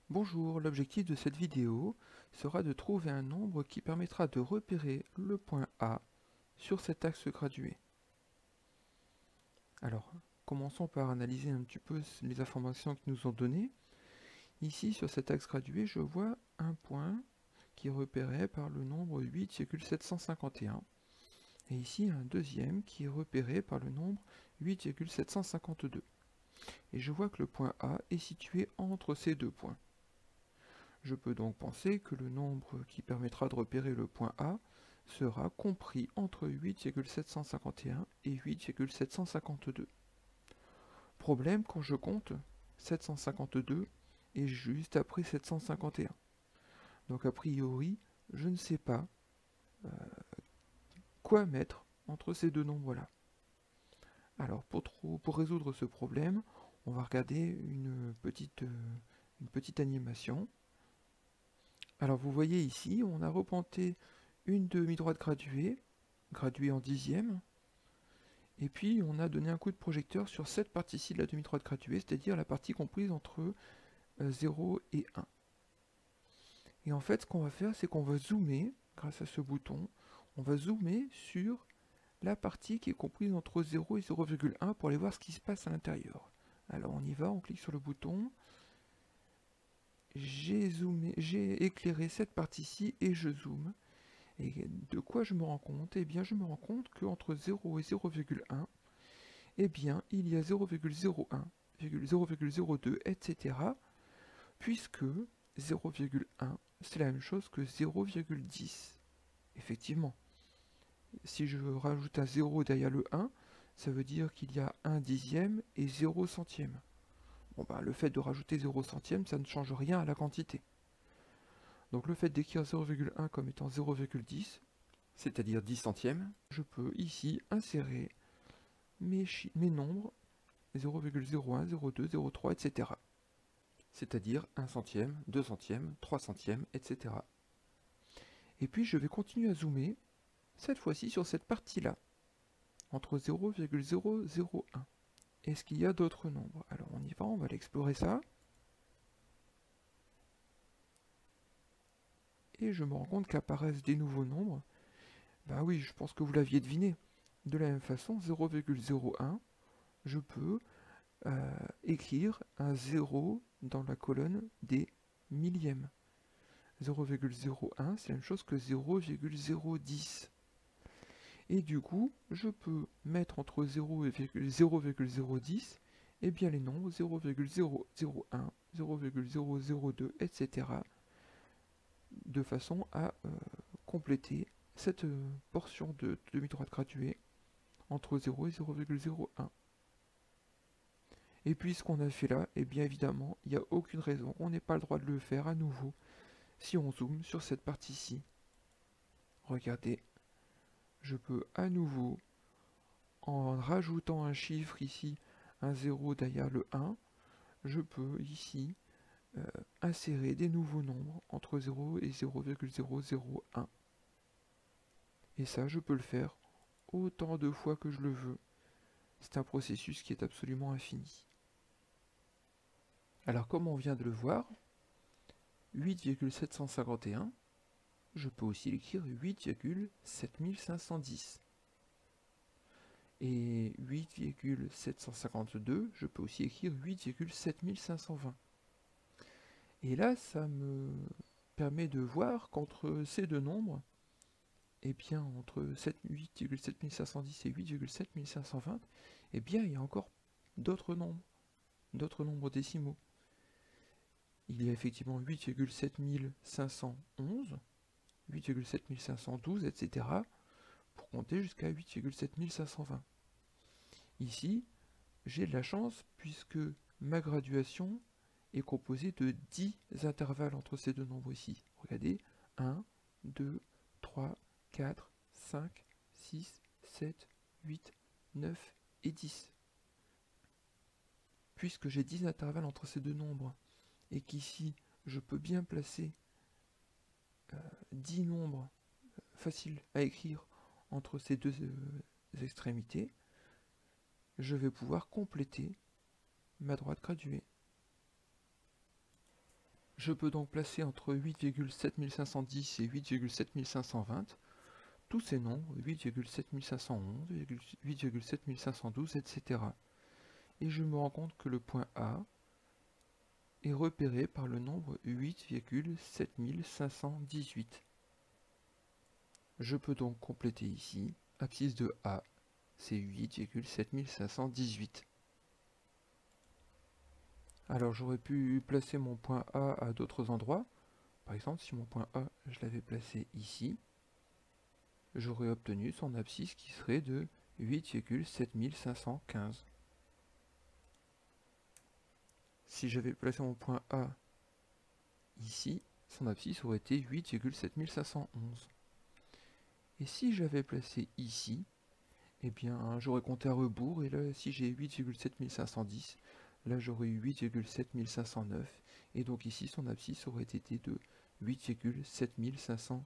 Bonjour, l'objectif de cette vidéo sera de trouver un nombre qui permettra de repérer le point A sur cet axe gradué. Alors, commençons par analyser un petit peu les informations qu'ils nous ont données. Ici, sur cet axe gradué, je vois un point qui est repéré par le nombre 8,751. Et ici, un deuxième qui est repéré par le nombre 8,752. Et je vois que le point A est situé entre ces deux points. Je peux donc penser que le nombre qui permettra de repérer le point A sera compris entre 8,751 et 8,752. Problème, quand je compte, 752 est juste après 751. Donc a priori, je ne sais pas quoi mettre entre ces deux nombres-là. Alors pour résoudre ce problème, on va regarder une petite animation. Alors vous voyez ici, on a représenté une demi-droite graduée en dixième, et puis on a donné un coup de projecteur sur cette partie-ci de la demi-droite graduée, c'est-à-dire la partie comprise entre 0 et 1. Et en fait, ce qu'on va faire, c'est qu'on va zoomer, grâce à ce bouton, on va zoomer sur la partie qui est comprise entre 0 et 0,1 pour aller voir ce qui se passe à l'intérieur. Alors on y va, on clique sur le bouton, j'ai éclairé cette partie-ci et je zoome. Et de quoi je me rends compte? Eh bien, je me rends compte qu'entre 0 et 0,1, eh bien, il y a 0,01, 0,02, etc. Puisque 0,1, c'est la même chose que 0,10. Effectivement, si je rajoute un 0 derrière le 1, ça veut dire qu'il y a 1 dixième et 0 centième. Bon, bah, le fait de rajouter 0 centième, ça ne change rien à la quantité. Donc le fait d'écrire 0,1 comme étant 0,10, c'est-à-dire 10 centièmes, je peux ici insérer mes nombres 0,01, 0,2, 0,3, etc. C'est-à-dire 1 centième, 2 centièmes, 3 centièmes, etc. Et puis je vais continuer à zoomer, cette fois-ci sur cette partie-là, entre 0,001. Est-ce qu'il y a d'autres nombres? Alors on y va, on va aller explorer ça. Et je me rends compte qu'apparaissent des nouveaux nombres. Ben oui, je pense que vous l'aviez deviné. De la même façon, 0,01, je peux écrire un 0 dans la colonne des millièmes. 0,01, c'est la même chose que 0,010. Et du coup, je peux mettre entre 0 et 0,010 eh bien les nombres 0,001, 0,002, etc. de façon à compléter cette portion de demi-droite graduée entre 0 et 0,01. Et puis ce qu'on a fait là, eh bien évidemment, il n'y a aucune raison, on n'ait pas le droit de le faire à nouveau si on zoome sur cette partie-ci. Regardez, je peux à nouveau, en rajoutant un chiffre ici, un 0 derrière le 1, je peux ici insérer des nouveaux nombres entre 0 et 0,001. Et ça, je peux le faire autant de fois que je le veux. C'est un processus qui est absolument infini. Alors comme on vient de le voir, 8,751, je peux aussi l'écrire 8,7510. Et 8,752, je peux aussi écrire 8,7520. Et là, ça me permet de voir qu'entre ces deux nombres, eh bien, entre 8,7510 et 8,7520, eh bien, il y a encore d'autres nombres décimaux. Il y a effectivement 8,7511, 8,7512, etc. pour compter jusqu'à 8,7520. Ici, j'ai de la chance puisque ma graduation est composée de 10 intervalles entre ces deux nombres ici. Regardez, 1, 2, 3, 4, 5, 6, 7, 8, 9 et 10. Puisque j'ai 10 intervalles entre ces deux nombres, et qu'ici, je peux bien placer 10 nombres faciles à écrire entre ces deux extrémités, je vais pouvoir compléter ma droite graduée. Je peux donc placer entre 8,7510 et 8,7520 tous ces nombres, 8,7511, 8,7512, etc. Et je me rends compte que le point A est repéré par le nombre 8,7518. Je peux donc compléter ici, abscisse de A, c'est 8,7518. Alors j'aurais pu placer mon point A à d'autres endroits. Par exemple, si mon point A, je l'avais placé ici, j'aurais obtenu son abscisse qui serait de 8,7515. Si j'avais placé mon point A ici, son abscisse aurait été 8,7511. Et si j'avais placé ici, eh bien j'aurais compté à rebours, et là si j'ai 8,7510, là j'aurais eu 8,7509, et donc ici son abscisse aurait été de 8,7508.